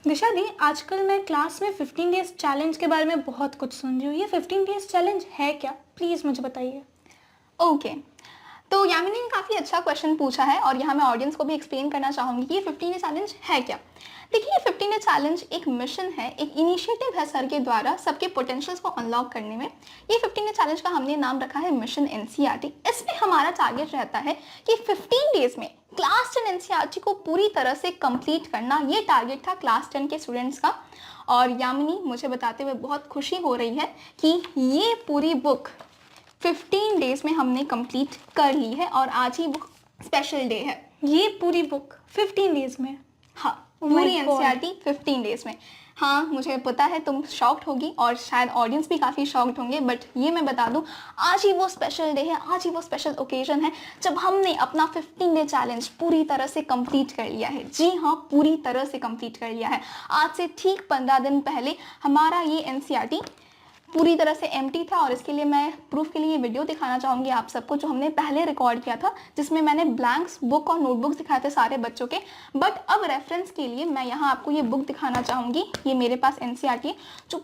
दिशा दी, आजकल मैं क्लास में 15 डेज चैलेंज के बारे में बहुत कुछ सुन रही हूँ। ये 15 डेज चैलेंज है क्या? प्लीज़ मुझे बताइए। ओके तो यामिनी ने काफ़ी अच्छा क्वेश्चन पूछा है और यहाँ मैं ऑडियंस को भी एक्सप्लेन करना चाहूँगी कि ये 15 डे चैलेंज है क्या। देखिए, ये 15 डे चैलेंज एक मिशन है, एक इनिशिएटिव है सर के द्वारा सबके पोटेंशियल्स को अनलॉक करने में। ये 15 डे चैलेंज का हमने नाम रखा है मिशन एनसीईआरटी। इसमें हमारा टारगेट रहता है कि 15 डेज में क्लास 10 एनसीईआरटी को पूरी तरह से कंप्लीट करना। ये टारगेट था क्लास 10 के स्टूडेंट्स का। और यामिनी, मुझे बताते हुए बहुत खुशी हो रही है कि ये पूरी बुक 15 डेज में हमने कंप्लीट कर ली है और आज ही बुक स्पेशल डे है। ये पूरी बुक 15 डेज में? हाँ, Oh my पूरी God. एनसीईआरटी 15 डेज में। हाँ, मुझे पता है तुम शॉक्ड होगी और शायद ऑडियंस भी काफ़ी शॉक्ड होंगे, बट ये मैं बता दूं, आज ही वो स्पेशल डे है, आज ही वो स्पेशल ओकेजन है जब हमने अपना 15 डे चैलेंज पूरी तरह से कंप्लीट कर लिया है। जी हाँ, पूरी तरह से कंप्लीट कर लिया है। आज से ठीक 15 दिन पहले हमारा ये एनसीईआरटी पूरी तरह से एम्प्टी था और इसके लिए मैं प्रूफ के लिए ये वीडियो दिखाना चाहूँगी आप सबको, जो हमने पहले रिकॉर्ड किया था, जिसमें मैंने ब्लैंक्स बुक और नोटबुक्स दिखाए थे सारे बच्चों के। बट अब रेफरेंस के लिए मैं यहाँ आपको ये बुक दिखाना चाहूँगी। ये मेरे पास एनसीईआरटी है जो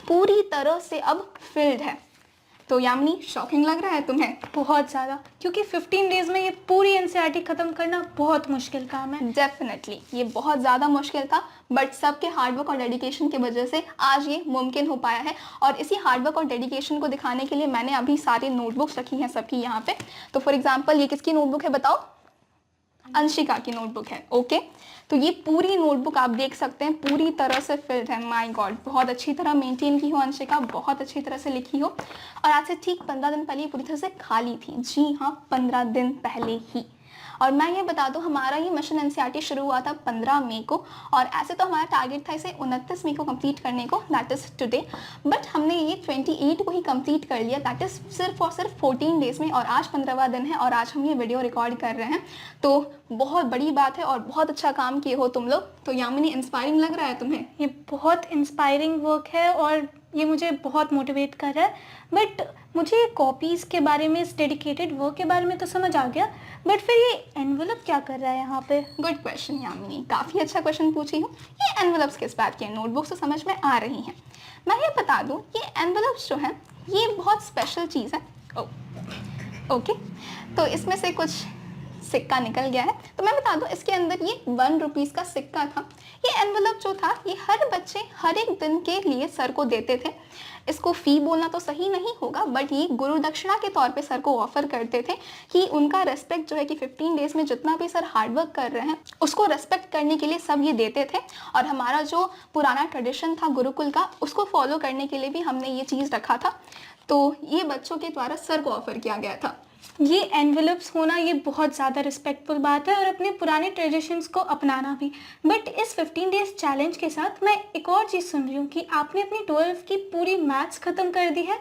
पूरी तरह से अब फिल्ड है। तो यामिनी, शॉकिंग लग रहा है तुम्हें? बहुत ज़्यादा, क्योंकि 15 डेज में ये पूरी एनसीईआरटी ख़त्म करना बहुत मुश्किल काम है। डेफिनेटली ये बहुत ज़्यादा मुश्किल था, बट सबके हार्डवर्क और डेडिकेशन की वजह से आज ये मुमकिन हो पाया है। और इसी हार्डवर्क और डेडिकेशन को दिखाने के लिए मैंने अभी सारी नोटबुक्स रखी हैं सबकी यहाँ पे। तो फॉर एग्जांपल, ये किसकी नोटबुक है बताओ? अंशिका की नोटबुक है। ओके, तो ये पूरी नोटबुक आप देख सकते हैं पूरी तरह से फिल्ड है। माय गॉड, बहुत अच्छी तरह मेंटेन की हो अंशिका, बहुत अच्छी तरह से लिखी हो। और आज से ठीक 15 दिन पहले ये पूरी तरह से खाली थी। जी हाँ, 15 दिन पहले ही। और मैं ये बता दूं, हमारा ये मिशन एनसीईआरटी शुरू हुआ था 15 मई को और ऐसे तो हमारा टारगेट था इसे 29 मई को कंप्लीट करने को, दैट इज़ टुडे। बट हमने ये 28 को ही कंप्लीट कर लिया, दैट इज़ सिर्फ और सिर्फ 14 डेज में। और आज 15वां दिन है और आज हम ये वीडियो रिकॉर्ड कर रहे हैं। तो बहुत बड़ी बात है और बहुत अच्छा काम किए हो तुम लोग। तो यामिनी, इंस्पायरिंग लग रहा है तुम्हें? ये बहुत इंस्पायरिंग वर्क है और ये मुझे बहुत मोटिवेट कर रहा है। बट मुझे कॉपीज़ के बारे में, इस डेडिकेटेड वर्क के बारे में तो समझ आ गया, बट फिर ये एनवलप क्या कर रहा है यहाँ पे? गुड क्वेश्चन यामिनी, काफ़ी अच्छा क्वेश्चन पूछी हो। ये एनवलप्स किस बात की है? नोटबुक्स तो समझ में आ रही हैं। मैं ये बता दूँ, ये एनवलप्स जो है ये बहुत स्पेशल चीज़ है। ओके, तो इसमें से कुछ सिक्का निकल गया है, तो मैं बता दूं, इसके अंदर ये 1 रुपीज़ का सिक्का था। ये एनवलप जो था ये हर बच्चे हर एक दिन के लिए सर को देते थे। इसको फ़ी बोलना तो सही नहीं होगा, बट ये गुरु दक्षिणा के तौर पे सर को ऑफर करते थे कि उनका रेस्पेक्ट जो है कि 15 डेज में जितना भी सर हार्डवर्क कर रहे हैं उसको रेस्पेक्ट करने के लिए सब ये देते थे। और हमारा जो पुराना ट्रेडिशन था गुरुकुल का, उसको फॉलो करने के लिए भी हमने ये चीज़ रखा था। तो ये बच्चों के द्वारा सर को ऑफर किया गया था। ये एनवेलप्स होना ये बहुत ज़्यादा रिस्पेक्टफुल बात है और अपने पुराने ट्रेडिशंस को अपनाना भी। बट इस 15 डेज चैलेंज के साथ मैं एक और चीज़ सुन रही हूँ कि आपने अपनी 12th की पूरी मैथ्स ख़त्म कर दी है।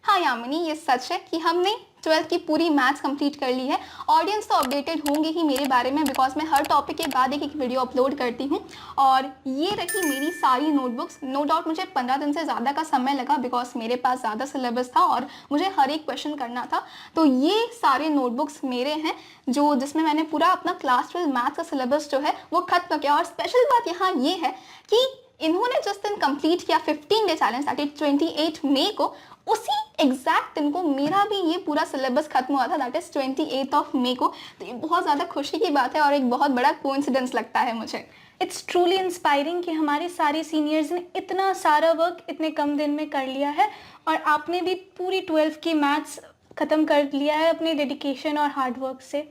हाँ यामिनी, ये सच है कि हमने 12th की पूरी मैथ्स कंप्लीट कर ली है। ऑडियंस तो अपडेटेड होंगे ही मेरे बारे में, बिकॉज मैं हर टॉपिक के बाद एक वीडियो अपलोड करती हूँ। और ये रही मेरी सारी नोटबुक्स। नो डाउट मुझे 15 दिन से ज़्यादा का समय लगा, बिकॉज मेरे पास ज़्यादा सिलेबस था और मुझे हर एक क्वेश्चन करना था। तो ये सारे नोटबुक्स मेरे हैं जिसमें मैंने पूरा अपना क्लास 12 मैथ्स का सिलेबस जो है वो खत्म किया। और स्पेशल बात यहाँ ये है कि इन्होंने जिस दिन कंप्लीट किया 15 डे चैलेंज, दैट इज 28 मई को, उसी एग्जैक्ट दिन को मेरा भी ये पूरा सिलेबस खत्म हुआ था, दैट इज 28 मई को। तो ये बहुत ज़्यादा खुशी की बात है और एक बहुत बड़ा कोइंसिडेंस लगता है मुझे। इट्स ट्रूली इंस्पायरिंग कि हमारे सारे सीनियर्स ने इतना सारा वर्क इतने कम दिन में कर लिया है और आपने भी पूरी 12th की मैथ्स ख़त्म कर लिया है अपने डेडिकेशन और हार्डवर्क से।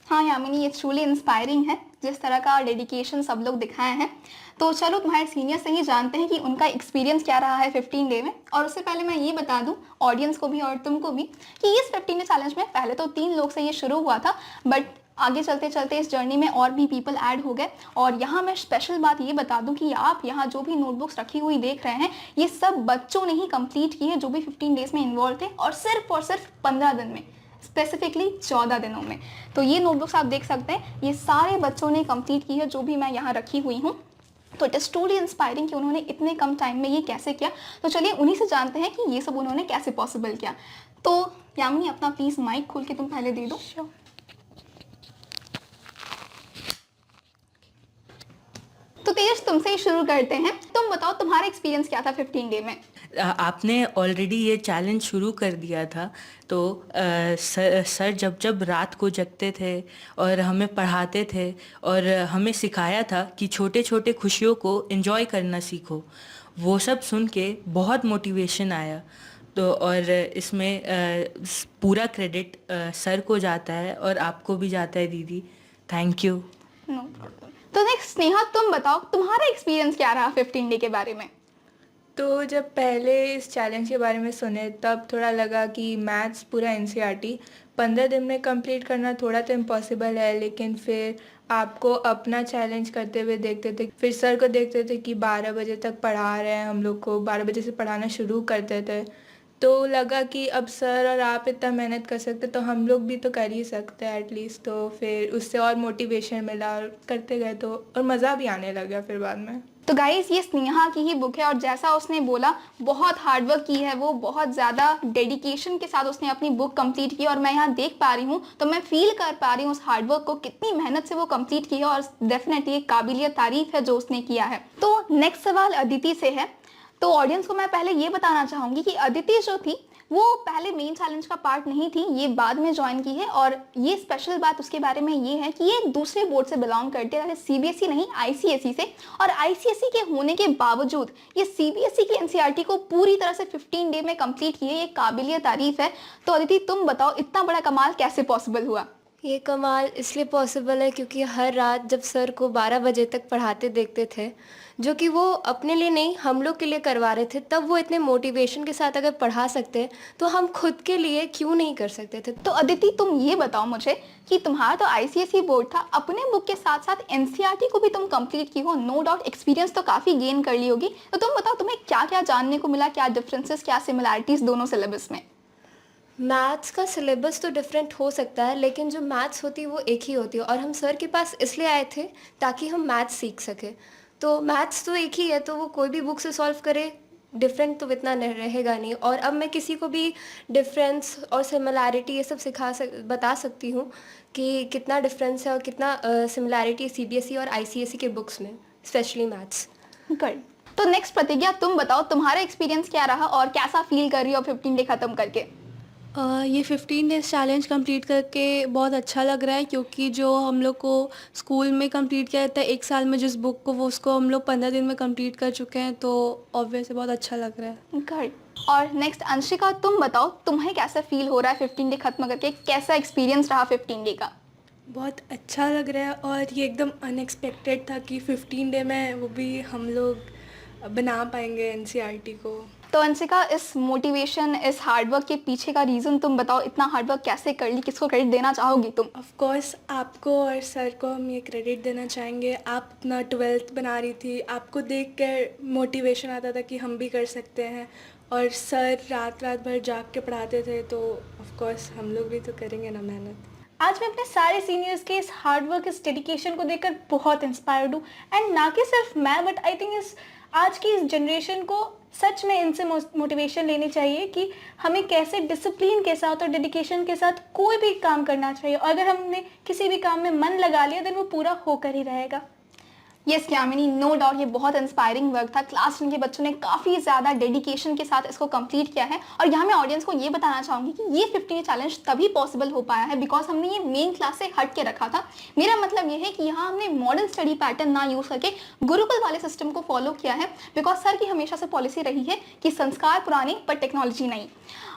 हाँ यामिनी, ये ट्रूली इंस्पायरिंग है जिस तरह का डेडिकेशन सब लोग दिखाए हैं। तो चलो तुम्हारे सीनियर से ही जानते हैं कि उनका एक्सपीरियंस क्या रहा है 15 डे में। और उससे पहले मैं ये बता दूं ऑडियंस को भी और तुमको भी कि इस 15 डे चैलेंज में पहले तो 3 लोग से ये शुरू हुआ था, बट आगे चलते चलते इस जर्नी में और भी पीपल ऐड हो गए। और यहाँ मैं स्पेशल बात ये बता दूं कि आप यहाँ जो भी नोटबुक्स रखी हुई देख रहे हैं ये सब बच्चों ने ही कंप्लीट की है जो भी 15 डेज में इन्वॉल्व थे, और सिर्फ 15 दिन में, स्पेसिफिकली 14 दिनों में। तो ये नोटबुक्स आप देख सकते हैं ये सारे बच्चों ने कंप्लीट की है जो भी मैं यहाँ रखी हुई हूँ। तो इट इज़ ट्रूली इंस्पायरिंग कि उन्होंने इतने कम टाइम में ये कैसे किया। तो चलिए उन्हीं से जानते हैं कि ये सब उन्होंने कैसे पॉसिबल किया। तो यामिनी, अपना प्लीज़ माइक खोल के तुम पहले दे दो। तो यश तुमसे ही शुरू करते हैं। तुम बताओ तुम्हारा एक्सपीरियंस क्या था 15 डे में? आपने ऑलरेडी ये चैलेंज शुरू कर दिया था, तो सर जब जब रात को जगते थे और हमें पढ़ाते थे और हमें सिखाया था कि छोटे छोटे खुशियों को एंजॉय करना सीखो, वो सब सुन के बहुत मोटिवेशन आया। तो और इसमें पूरा क्रेडिट सर को जाता है और आपको भी जाता है दीदी, थैंक यू। No problem. तो नेक्स्ट स्नेहा, तुम बताओ तुम्हारा एक्सपीरियंस क्या रहा 15 डे के बारे में? तो जब पहले इस चैलेंज के बारे में सुने तब थोड़ा लगा कि मैथ्स पूरा एनसीईआरटी 15 दिन में कंप्लीट करना थोड़ा तो इम्पॉसिबल है, लेकिन फिर आपको अपना चैलेंज करते हुए देखते थे, फिर सर को देखते थे कि 12 बजे तक पढ़ा रहे हैं, हम लोग को 12 बजे से पढ़ाना शुरू करते थे, तो लगा कि अब सर और आप इतना मेहनत कर सकते तो हम लोग भी तो कर ही सकते हैं एटलीस्ट। तो फिर उससे और मोटिवेशन मिला और करते गए तो और मज़ा भी आने लगा फिर बाद में। तो गाइस ये स्नेहा की ही बुक है और जैसा उसने बोला बहुत हार्डवर्क की है वो, बहुत ज़्यादा डेडिकेशन के साथ उसने अपनी बुक कंप्लीट की और मैं यहाँ देख पा रही हूँ, तो मैं फील कर पा रही हूँ उस हार्डवर्क को, कितनी मेहनत से वो कंप्लीट की है और डेफिनेटली एक काबिलियत तारीफ है जो उसने किया है। तो नेक्स्ट सवाल अदिति से है। तो ऑडियंस को मैं पहले ये बताना चाहूँगी कि अदिति जो थी वो पहले मेन चैलेंज का पार्ट नहीं थी, ये बाद में ज्वाइन की है। और ये स्पेशल बात उसके बारे में ये है कि ये दूसरे बोर्ड से बिलोंग करती है, सीबीएसई नहीं आईसीएसई से। और आईसीएसई के होने के बावजूद ये सीबीएसई की एनसीईआरटी को पूरी तरह से 15 डे में कंप्लीट की है, ये काबिलियत तारीफ है। तो अदिति तुम बताओ इतना बड़ा कमाल कैसे पॉसिबल हुआ? ये कमाल इसलिए पॉसिबल है क्योंकि हर रात जब सर को 12 बजे तक पढ़ाते देखते थे, जो कि वो अपने लिए नहीं हम लोग के लिए करवा रहे थे, तब वो इतने मोटिवेशन के साथ अगर पढ़ा सकते तो हम खुद के लिए क्यों नहीं कर सकते थे। तो अदिति तुम ये बताओ मुझे कि तुम्हारा तो आईसीएसई बोर्ड था, अपने बुक के साथ साथ एनसीईआरटी को भी तुम कंप्लीट की हो, नो डाउट एक्सपीरियंस तो काफ़ी गेन कर ली होगी। तो तुम बताओ तुम्हें क्या क्या जानने को मिला, क्या डिफरेंसेस क्या सिमिलैरिटीज दोनों सिलेबस में? मैथ्स का सिलेबस तो डिफरेंट हो सकता है, लेकिन जो मैथ्स होती है वो एक ही होती है और हम सर के पास इसलिए आए थे ताकि हम मैथ्स सीख सकें। तो मैथ्स तो एक ही है, तो वो कोई भी बुक से सॉल्व करे, डिफरेंट तो इतना रहेगा नहीं। और अब मैं किसी को भी डिफरेंस और सिमिलैरिटी ये सब बता सकती हूँ कि कितना डिफरेंस है और कितना सिमिलैरिटी सीबीएसई और आईसीएसई के बुक्स में, स्पेशली मैथ्स। गुड। तो नेक्स्ट प्रतिज्ञा तुम बताओ तुम्हारा एक्सपीरियंस क्या रहा और कैसा फील कर रही हो 15 डे खत्म करके? ये 15 डेज़ चैलेंज कंप्लीट करके बहुत अच्छा लग रहा है, क्योंकि जो हम लोग को स्कूल में कंप्लीट किया था 1 साल में जिस बुक को, वो उसको हम लोग 15 दिन में कंप्लीट कर चुके हैं, तो ऑब्वियसली बहुत अच्छा लग रहा है। गुड। और नेक्स्ट अंशिका तुम बताओ तुम्हें कैसा फील हो रहा है 15 डे खत्म करके, कैसा एक्सपीरियंस रहा 15 डे का? बहुत अच्छा लग रहा है और ये एकदम अनएक्सपेक्टेड था कि 15 डे में वो भी हम लोग बना पाएंगे एनसीईआरटी को। तो अंशिका इस मोटिवेशन, इस हार्डवर्क के पीछे का रीज़न तुम बताओ, इतना हार्डवर्क कैसे कर ली, किसको क्रेडिट देना चाहोगी तुम? ऑफ कोर्स आपको और सर को हम ये क्रेडिट देना चाहेंगे। आप अपना 12th बना रही थी, आपको देख कर मोटिवेशन आता था कि हम भी कर सकते हैं, और सर रात भर जाग के पढ़ाते थे, तो ऑफ कोर्स हम लोग भी तो करेंगे ना मेहनत। आज मैं अपने सारे सीनियर्स के इस हार्डवर्क, इस डेडिकेशन को देखकर बहुत इंस्पायर्ड हूँ। एंड ना कि सिर्फ मैं, बट आई थिंक आज की इस जनरेशन को सच में इनसे मोटिवेशन लेनी चाहिए कि हमें कैसे डिसिप्लिन के साथ और डेडिकेशन के साथ कोई भी काम करना चाहिए, और अगर हमने किसी भी काम में मन लगा लिया देन वो पूरा होकर ही रहेगा। यस यामिनी, नो डाउट ये बहुत इंस्पायरिंग वर्क था। क्लास 10 के बच्चों ने काफ़ी ज़्यादा डेडिकेशन के साथ इसको कंप्लीट किया है। और यहाँ मैं ऑडियंस को ये बताना चाहूँगी कि ये 15 चैलेंज तभी पॉसिबल हो पाया है बिकॉज हमने ये मेन क्लास से हट के रखा था। मेरा मतलब ये है कि यहाँ हमने मॉडर्न स्टडी पैटर्न ना यूज़ करके गुरुकुल वाले सिस्टम को फॉलो किया है, बिकॉज सर की हमेशा से पॉलिसी रही है कि संस्कार पुराने पर टेक्नोलॉजी नहीं।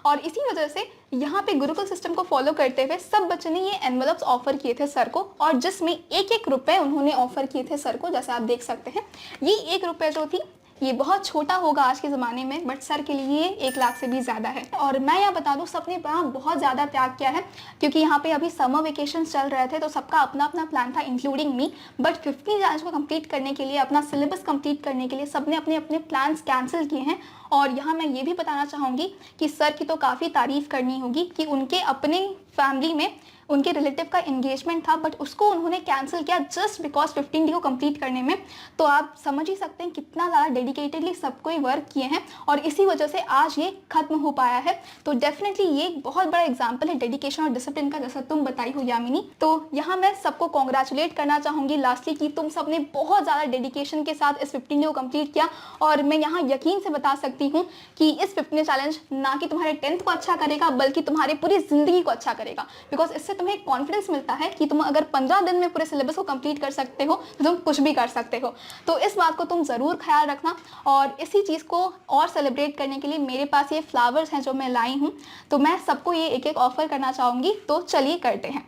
और इसी वजह से यहाँ पे गुरुकुल सिस्टम को फॉलो करते हुए सब बच्चों ने ये एनवेलप्स ऑफर किए थे सर को, और जिसमें 1-1 रुपए उन्होंने ऑफर किए थे सर को। जैसे आप देख सकते हैं ये 1 रुपये जो थी ये बहुत छोटा होगा आज के ज़माने में, बट सर के लिए 1 लाख से भी ज़्यादा है। और मैं यहाँ बता दूँ सबने बहुत ज़्यादा त्याग किया है, क्योंकि यहाँ पे अभी समर वेकेशन चल रहे थे तो सबका अपना अपना प्लान था इंक्लूडिंग मी, बट 15 चैलेंज को कंप्लीट करने के लिए, अपना सिलेबस कंप्लीट करने के लिए सबने अपने अपने प्लान्स कैंसिल किए हैं। और यहाँ मैं ये भी बताना चाहूँगी कि सर की तो काफ़ी तारीफ़ करनी होगी कि उनके अपने फैमिली में उनके रिलेटिव का एंगेजमेंट था, बट उसको उन्होंने कैंसिल किया जस्ट बिकॉज 15 डे को कंप्लीट करने में। तो आप समझ ही सकते हैं कितना ज़्यादा डेडिकेटेडली सबको ये वर्क किए हैं और इसी वजह से आज ये खत्म हो पाया है। तो डेफिनेटली ये एक बहुत बड़ा एग्जाम्पल है डेडिकेशन और डिसिप्लिन का, जैसा तुम बताई हो यामिनी। तो यहाँ मैं सबको कॉन्ग्रेचुलेट करना चाहूँगी लास्टली कि तुम सबने बहुत ज़्यादा डेडिकेशन के साथ इस 15 डे को कंप्लीट किया। और मैं यहाँ यकीन से बता सकती हूँ कि इस 15 डे चैलेंज ना कि तुम्हारे 10th को अच्छा करेगा बल्कि तुम्हारी पूरी ज़िंदगी को अच्छा करेगा, बिकॉज इससे तुम्हें एक कॉन्फिडेंस मिलता है कि तुम अगर 15 दिन में पूरे सिलेबस को कंप्लीट कर सकते हो तो तुम कुछ भी कर सकते हो। तो इस बात को तुम ज़रूर ख्याल रखना। और इसी चीज़ को और सेलिब्रेट करने के लिए मेरे पास ये फ्लावर्स हैं जो मैं लाई हूँ, तो मैं सबको ये एक एक ऑफर करना चाहूँगी। तो चलिए करते हैं।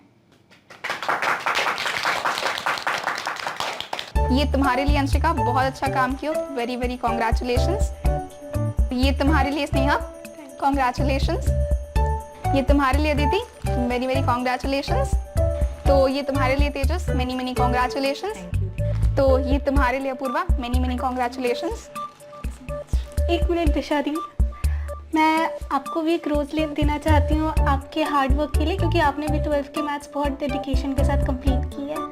ये तुम्हारे लिए अंशिका, बहुत अच्छा काम किया, वेरी वेरी कॉन्ग्रेचुलेशंस। ये तुम्हारे लिए स्नेहा, कॉन्ग्रेचुलेशंस। ये तुम्हारे लिए अदिति, वेरी वेरी कॉन्ग्रेचुलेशंस। तो ये तुम्हारे लिए तेजस, मेनी मेनी कॉन्ग्रेचुलेशंस। तो ये तुम्हारे लिए Apoorva, many many congratulations. 1 minute Disha di, मैं आपको भी एक रोज़ देना चाहती हूँ आपके हार्ड वर्क के लिए, क्योंकि आपने भी 12th की मैथ्स बहुत डेडिकेशन के साथ कंप्लीट की है।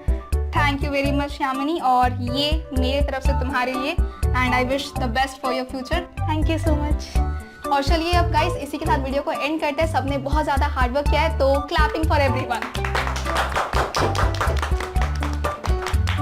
Thank you very much Yamini, और ये मेरे तरफ से तुम्हारे लिए, and I wish the best for your future. Thank you so much. और चलिए अब गाइस इसी के साथ वीडियो को एंड करते हैं। सबने बहुत ज़्यादा हार्ड वर्क किया है, तो क्लैपिंग फॉर एवरीवन।